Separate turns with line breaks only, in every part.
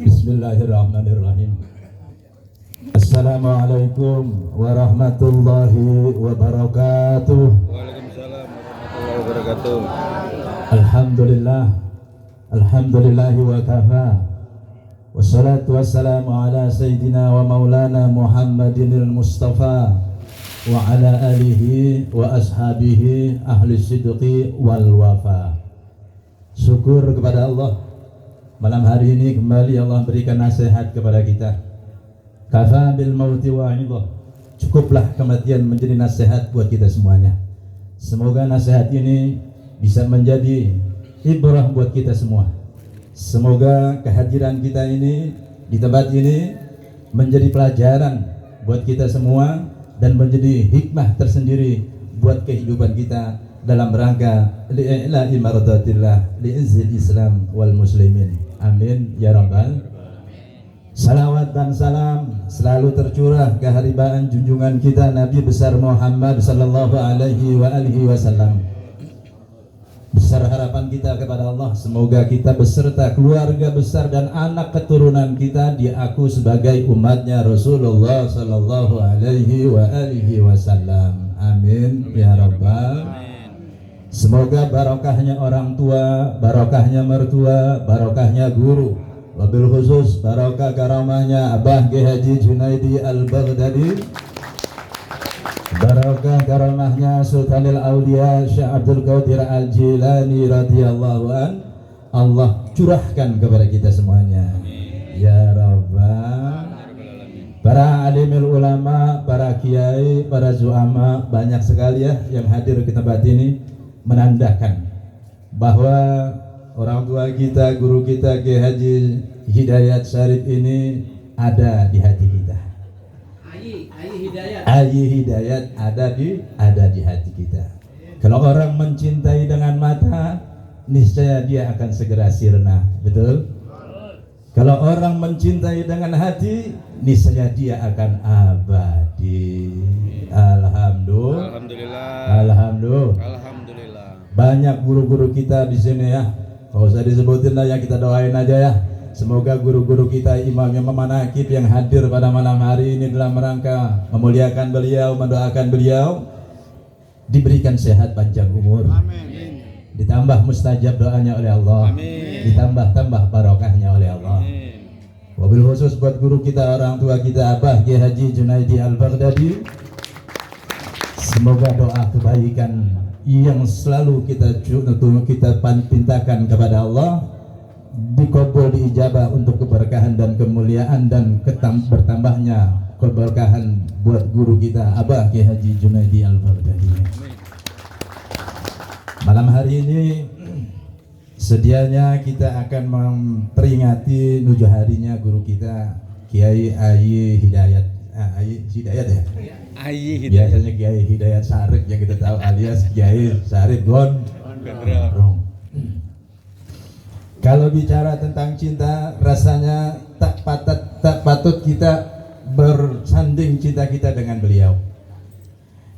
Bismillahirrahmanirrahim. Assalamualaikum warahmatullahi wabarakatuh.
Waalaikumsalam warahmatullahi wabarakatuh.
Alhamdulillahi wa kafa. Wassalatu wassalamu ala sayyidina wa maulana Muhammadinil Mustafa wa ala alihi wa ashabihi ahli sidqi wal wafa. Syukur kepada Allah, malam hari ini kembali Allah berikan nasihat kepada kita. Kafa bil mauti wa'idhah. Cukuplah kematian menjadi nasihat buat kita semuanya. Semoga nasihat ini bisa menjadi ibrah buat kita semua. Semoga kehadiran kita ini di tempat ini menjadi pelajaran buat kita semua dan menjadi hikmah tersendiri buat kehidupan kita dalam rangka li'ila'i maradatillah li'izzil Islam wal muslimin. Amin ya rabbal. Salawat dan salam selalu tercurah keharibaan junjungan kita Nabi besar Muhammad sallallahu alaihi wa alihi wasallam. Besar harapan kita kepada Allah, semoga kita beserta keluarga besar dan anak keturunan kita diaku sebagai umatnya Rasulullah sallallahu alaihi wa alihi wasallam. Amin ya rabbal. Semoga barokahnya orang tua, barokahnya mertua, barokahnya guru, wabil khusus barokah karamahnya Abah G. Haji Junaidi Al-Baghdadi, barokah karamahnya Sultanil Aulia Syekh Abdul Qadir Al-Jilani radhiyallahu an. Allah curahkan kepada kita semuanya. Ya Rabbal. Para alimul ulama, para kiai, para zuama, banyak sekali ya yang hadir ke tempat ini, menandakan bahwa orang tua kita, guru kita Kiai Haji Hidayat Syarif ini ada di hati kita. Ayi Hidayat ada di hati kita. Kalau orang mencintai dengan mata, niscaya dia akan segera sirna, betul? Kalau orang mencintai dengan hati, niscaya dia akan abadi. Alhamdulillah. Banyak guru-guru kita di sini ya. Kalau usah disebutin lah, yang kita doain aja ya. Semoga guru-guru kita, imam yang memanakib yang hadir pada malam hari ini dalam rangka memuliakan beliau, mendoakan beliau, diberikan sehat panjang umur. Amin. Ditambah mustajab doanya oleh Allah. Amin. Ditambah barokahnya oleh Allah. Amin. Wabil khusus buat guru kita, orang tua kita Abah Kiai Haji Junaidi Al-Baghdadi. Semoga doa kebaikan yang selalu kita pintakan kepada Allah dikabul, diijabah untuk keberkahan dan kemuliaan dan bertambahnya keberkahan buat guru kita Abah Kiai Haji Junaidi Al-Baghdadi. Malam hari ini sedianya kita akan memperingati 7 harinya guru kita Kiai Ayi Hidayat. Ayi Hidayat ya? Ayi Hidayat. Biasanya Kiai Hidayat Syarif yang kita tahu alias Kiai Syarif Gondrong. Kalau bicara tentang cinta, rasanya tak patut kita bersanding cinta kita dengan beliau.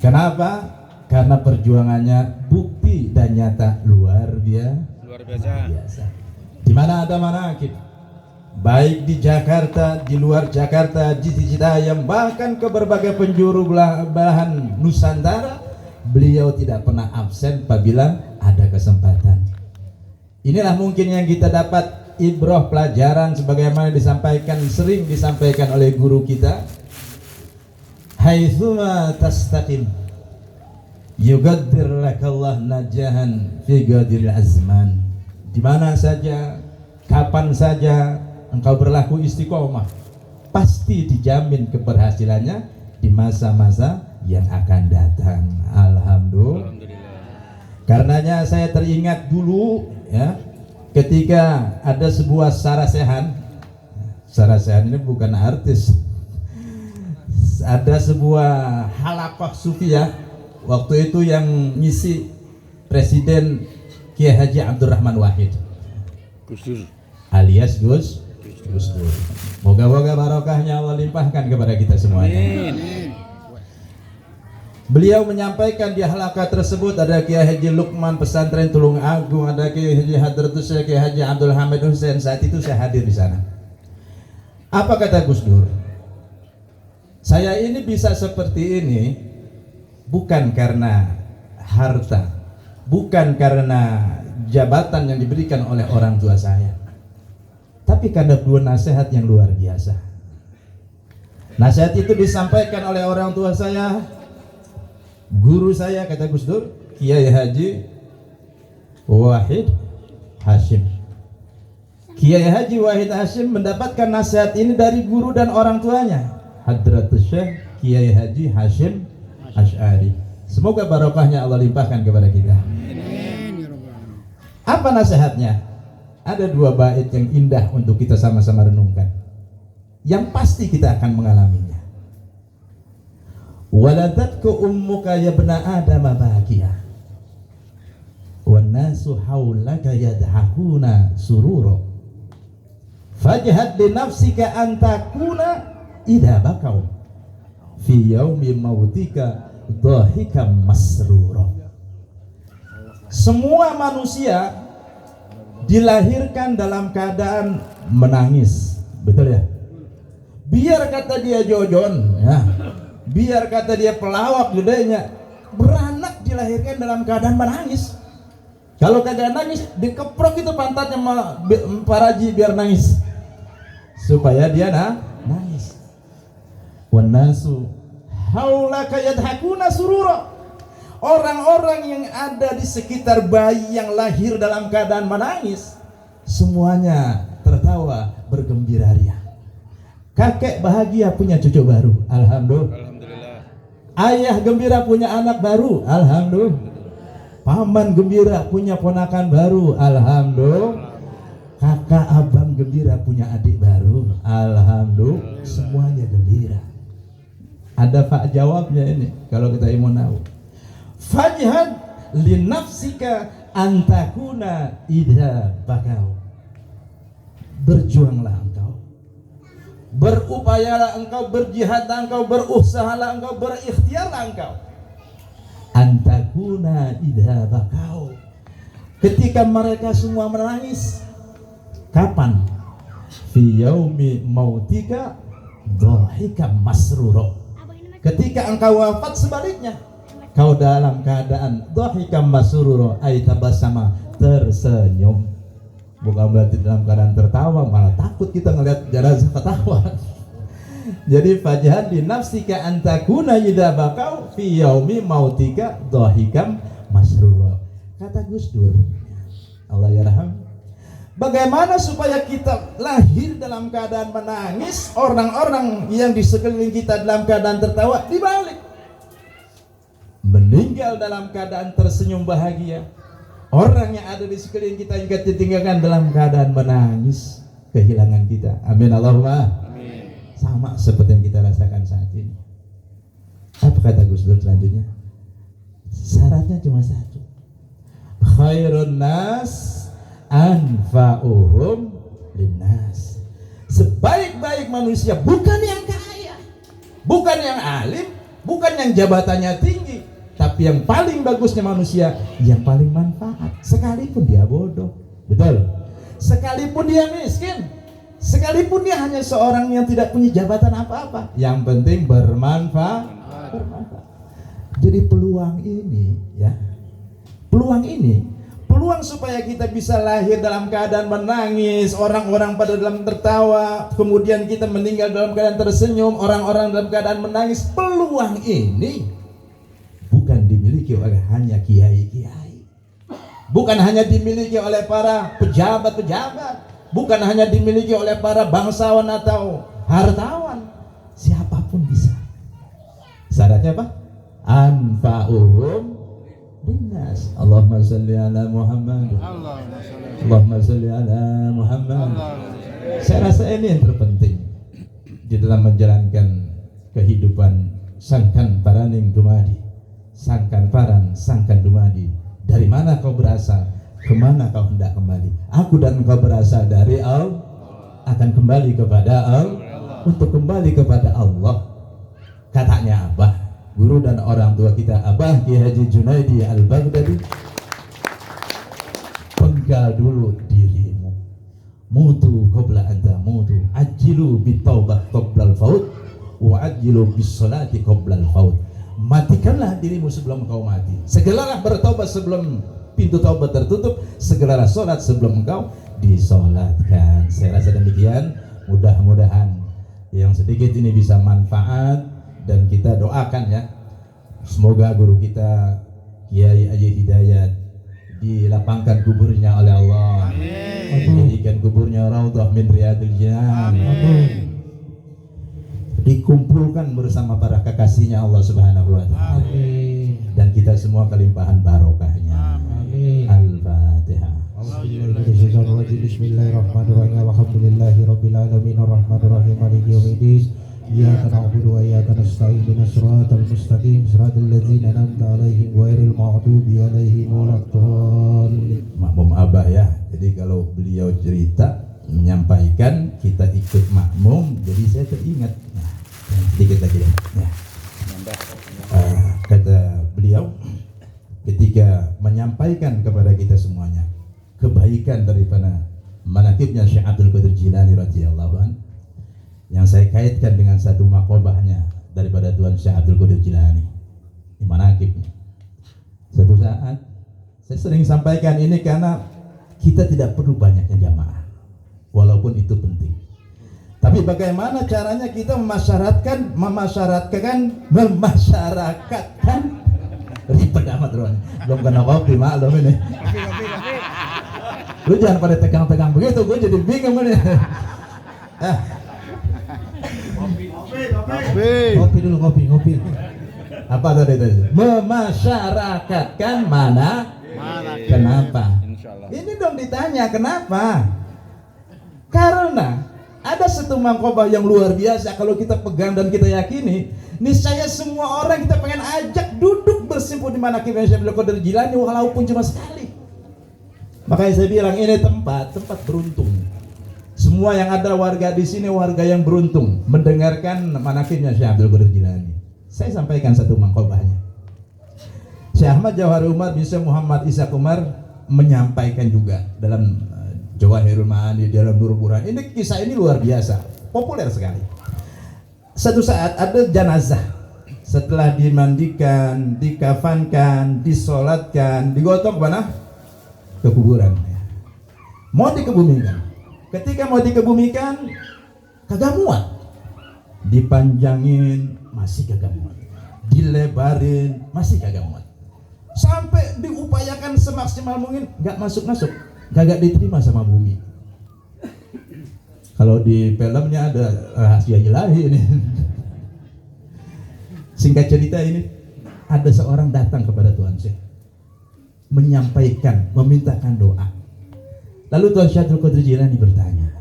Kenapa? Karena perjuangannya bukti dan nyata luar biasa. Di mana ada manakib, baik di Jakarta, di luar Jakarta, di Citayam, bahkan ke berbagai penjuru belahan Nusantara, beliau tidak pernah absen apabila ada kesempatan. Inilah mungkin yang kita dapat ibrah pelajaran sebagaimana sering disampaikan oleh guru kita. Haitsuma tastaqim yugaddir lakallah najahan fi gadiril azman. Di mana saja, kapan saja engkau berlaku istiqomah, pasti dijamin keberhasilannya di masa-masa yang akan datang. Alhamdulillah. Karenanya saya teringat dulu ya, ketika ada sebuah sarasehan ini bukan artis, ada sebuah halaqah sufiyah waktu itu yang ngisi Presiden Kiai Haji Abdurrahman Wahid alias Gus Dur. Moga-moga barokahnya Allah limpahkan kepada kita semuanya. Amin. Beliau menyampaikan di halaqah tersebut ada Kiai Haji Lukman pesantren Tulung Agung, ada Kiai Haji Hadratus Syekh Kiai Haji Abdul Hamid Hussein. Saat itu saya hadir di sana. Apa kata Gus Dur? Saya ini bisa seperti ini bukan karena harta, bukan karena jabatan yang diberikan oleh orang tua saya, tapi karena dua nasihat yang luar biasa. Nasihat itu disampaikan oleh orang tua saya, guru saya, kata Gus Dur, Kiai Haji Wahid Hashim. Kiai Haji Wahid Hashim mendapatkan nasihat ini dari guru dan orang tuanya, Hadratus Syekh Kiai Haji Hashim Asy'ari. Semoga barokahnya Allah limpahkan kepada kita. Apa nasihatnya? Ada dua bait yang indah untuk kita sama-sama renungkan, yang pasti kita akan mengalaminya. Waladatku ummuka ya bna Adam bahagia, wan nasu haulaka yadhakuna sururo, fajhad li nafsika an takuna idza bakau fi yaumi mautika dhahikam masruro. Semua manusia dilahirkan dalam keadaan menangis, betul ya? Biar kata dia jojon, ya, biar kata dia pelawak gedenya, beranak dilahirkan dalam keadaan menangis. Kalau kagak nangis, dikeprok itu pantatnya paraji biar nangis, supaya dia nangis. Wanasu haulaka yadhakuna surura. Orang-orang yang ada di sekitar bayi yang lahir dalam keadaan menangis, semuanya tertawa bergembira ria. Kakek bahagia punya cucu baru, alhamdulillah. Ayah gembira punya anak baru, alhamdulillah. Paman gembira punya ponakan baru, alhamdulillah. Kakak abang gembira punya adik baru, alhamdulillah. Semuanya gembira. Ada pak jawabnya ini kalau kita mau tahu. Fajhad li nafsika antakuna idza bakau. Berjuanglah engkau, berupayalah engkau, berjihadlah engkau, berusahalah engkau, berikhtiarlah engkau. Antakuna idza bakau. Ketika mereka semua menangis, kapan? Fi yaumi mautika dhahikam masruro. Ketika engkau wafat, sebaliknya kau dalam keadaan dhahikam masruro, ay tabassama, tersenyum. Bukan berarti dalam keadaan tertawa, malah takut kita ngelihat jenazah ketawa. Jadi fajhad di nafsika antakuna idza bakau fi yaumi mautika dhahikam masruro. Kata Gus Dur, Allah yarham, bagaimana supaya kita lahir dalam keadaan menangis, orang-orang yang di sekeliling kita dalam keadaan tertawa, dibalik meninggal dalam keadaan tersenyum bahagia. Orang yang ada di sekeliling kita juga ditinggalkan dalam keadaan menangis kehilangan kita. Amin Allahumma amin. Sama seperti yang kita rasakan saat ini. Apa kata Gus Dur selanjutnya? Syaratnya cuma satu, khairun nas anfa'uhum linnas. Sebaik-baik manusia bukan yang kaya, bukan yang alim, bukan yang jabatannya tinggi, tapi yang paling bagusnya manusia yang paling manfaat, sekalipun dia bodoh, betul, sekalipun dia miskin, sekalipun dia hanya seorang yang tidak punya jabatan apa-apa, yang penting bermanfaat. Jadi peluang ini, ya, peluang supaya kita bisa lahir dalam keadaan menangis, orang-orang pada dalam tertawa, kemudian kita meninggal dalam keadaan tersenyum, orang-orang dalam keadaan menangis. Peluang ini bukan dimiliki oleh hanya kiai-kiai, bukan hanya dimiliki oleh para pejabat-pejabat, bukan hanya dimiliki oleh para bangsawan atau hartawan. Siapapun bisa. Syaratnya apa? Anfa'uhum linnas. Allahumma salli ala Muhammad. Allahumma salli ala Muhammad. Saya rasa ini yang terpenting di dalam menjalankan kehidupan sangkan paraning dumadi, sangkan paran sangkan dumadi. Dari mana kau berasal, kemana kau hendak kembali? Aku dan engkau berasal dari Allah, akan kembali kepada Allah, untuk kembali kepada Allah. Katanya apa? guru dan orang tua kita Abah Kiai Haji Junaidi Al-Baghdadi, penggal dulu dirimu. Mutu qabla anta mutu, ajilu bitaubah qabla al-faut, wa ajilu bis-salati qabla al-faut. Matikanlah dirimu sebelum engkau mati. Segeralah bertaubat sebelum pintu taubat tertutup. Segeralah sholat sebelum engkau disolatkan. Saya rasa demikian. Mudah-mudahan yang sedikit ini bisa manfaat, dan kita doakan ya, semoga guru kita Kiai Haji Hidayat dilapangkan kuburnya oleh Allah, dijadikan kuburnya raudhah min riyadil janah, dikumpulkan bersama para kekasihnya Allah Subhanahu wa taala, dan kita semua kelimpahan barokahnya. Al-Fatihah.
Bismillahirrahmanirrahim. Alhamdulillahi rabbil alamin arrahmanir rahim maliki yaumiddin. Iyyaka na'budu wa iyyaka nasta'in ihdinas siratal mustaqim siratal ladzina an'amta 'alaihim ghairil maghdubi 'alaihim waladdallin.
Makmum Abah ya. Jadi kalau beliau cerita menyampaikan, kita ikut makmum, jadi saya teringat. Nah, sedikit lagi ya. Kata beliau ketika menyampaikan kepada kita semuanya kebaikan daripada manaqibnya Syekh Abdul Qadir Jilani radhiyallahu anhu, yang saya kaitkan dengan satu maqobahnya daripada Tuan Syekh Abdul Qadir Jilani di manaqibnya. Suatu saat saya sering sampaikan ini karena kita tidak perlu banyaknya jamaah, walaupun itu penting. Tapi bagaimana caranya kita memasyarakatkan ribet amat Ron. Belum kena kopi maklum ini. Lu jangan pada tegang-tegang begitu, gue jadi bingung ini.
Kopi dulu, kopi.
Apa tadi? Memasyarakatkan mana? Kenapa? Ini dong ditanya kenapa? Karena ada satu mangkobah yang luar biasa, kalau kita pegang dan kita yakini, niscaya semua orang kita pengen ajak duduk bersimpuh di manaqib Syekh Abdul Qadir Jilani walaupun cuma sekali. Makanya saya bilang ini tempat beruntung. Semua yang ada warga di sini warga yang beruntung mendengarkan manaqibnya Syekh Abdul Qadir Jilani. Saya sampaikan satu mangkobahnya. Syekh Ahmad Jawhari Umar bin Syekh Muhammad Ishaq Umar menyampaikan juga dalam Jawahirul Ma'ani, dalam Nurul Burhan. Ini kisah ini luar biasa, populer sekali. Satu saat ada jenazah, setelah dimandikan, dikafankan, disolatkan, digotong ke mana? Ke kuburan. Mau dikebumikan. Ketika mau dikebumikan, kagak muat. Dipanjangin, masih kagak muat. Dilebarin, masih kagak muat. Sampai diupayakan semaksimal mungkin, nggak masuk-masuk. Kagak diterima sama bumi. Kalau di filmnya ada rahasia ilahi ini. Singkat cerita ini, ada seorang datang kepada Tuan Syekh, menyampaikan, memintakan doa. Lalu Tuan Syekh Abdul Qadir Jilani bertanya,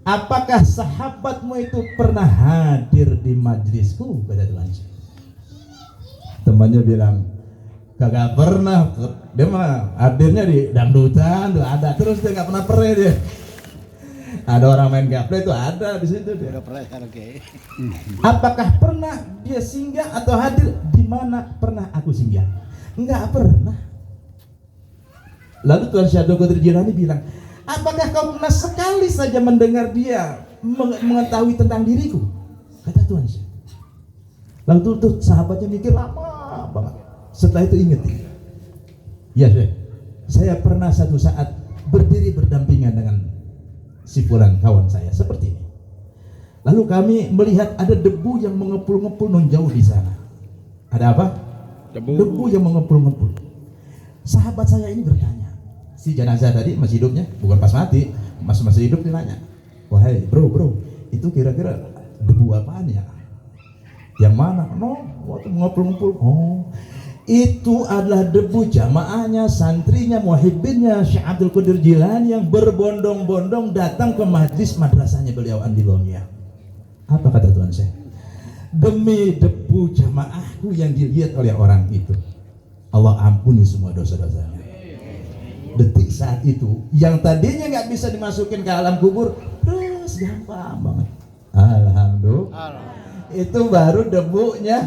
apakah sahabatmu itu pernah hadir di majlisku? Kata Tuan Syekh. Temannya bilang, kagak pernah. Dia mah hadirnya di dangdutan tuh ada terus, dia nggak pernah pernah dia. Ada orang main gaple itu ada di situ dia. Apakah pernah dia singgah atau hadir di mana pernah aku singgah? Enggak pernah. Lalu Tuan Syekh Abdul Qadir Jilani bilang, apakah kau pernah sekali saja mendengar dia mengetahui tentang diriku? Kata Tuan Syekh. Lalu tuh sahabatnya mikir lama banget. Setelah itu ingat, ya Syekh, saya pernah satu saat berdiri berdampingan dengan si fulan kawan saya seperti ini. Lalu kami melihat ada debu yang mengepul-ngepul non jauh di sana. Ada apa? Debu yang mengepul-ngepul. Sahabat saya ini bertanya, si jenazah tadi masih hidupnya, bukan pas mati, masih hidup, dia nanya, wahai bro, itu kira-kira debu apaan ya? Yang mana? No, waktu mengepul-ngepul. Oh, itu adalah debu jamaahnya, santrinya, muhibbinnya Syekh Abdul Qadir Jilani yang berbondong-bondong datang ke majlis madrasahnya beliau Andilongya. Apa kata Tuan Syekh? Demi debu jamaahku yang dilihat oleh orang itu, Allah ampuni semua dosa-dosanya. Detik saat itu, yang tadinya nggak bisa dimasukin ke alam kubur, terus gampang banget. Alhamdulillah. Itu baru debunya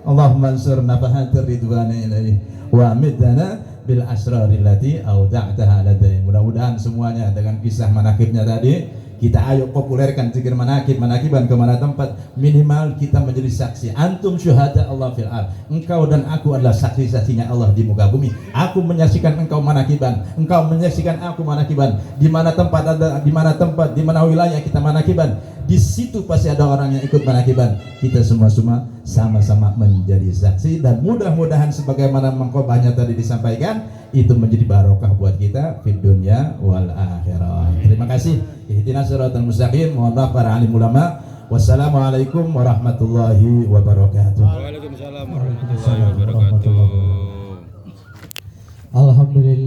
Allahumma ansur nafahatir ridwani ilaih wa midana bil asraril lati auda'taha ladai. Mudah-mudahan semuanya dengan kisah manakibnya tadi kita ayo populerkan zikir manakiban kemana tempat, minimal kita menjadi saksi. Antum syuhada Allah fil ard. Engkau dan aku adalah saksi-saksinya Allah di muka bumi. Aku menyaksikan engkau manakiban, engkau menyaksikan aku manakiban. Di mana tempat ada, di mana tempat, di mana wilayah kita manakiban, di situ pasti ada orang yang ikut manakiban. Kita semua sama-sama menjadi saksi, dan mudah-mudahan sebagaimana mangkobahnya tadi disampaikan, itu menjadi barokah buat kita di dunia wal akhirah. Terima kasih. Ihdinas siratal mustaqim. Mohon maaf para alim ulama. Wassalamualaikum warahmatullahi wabarakatuh.
Waalaikumsalam warahmatullahi wabarakatuh.
Alhamdulillah.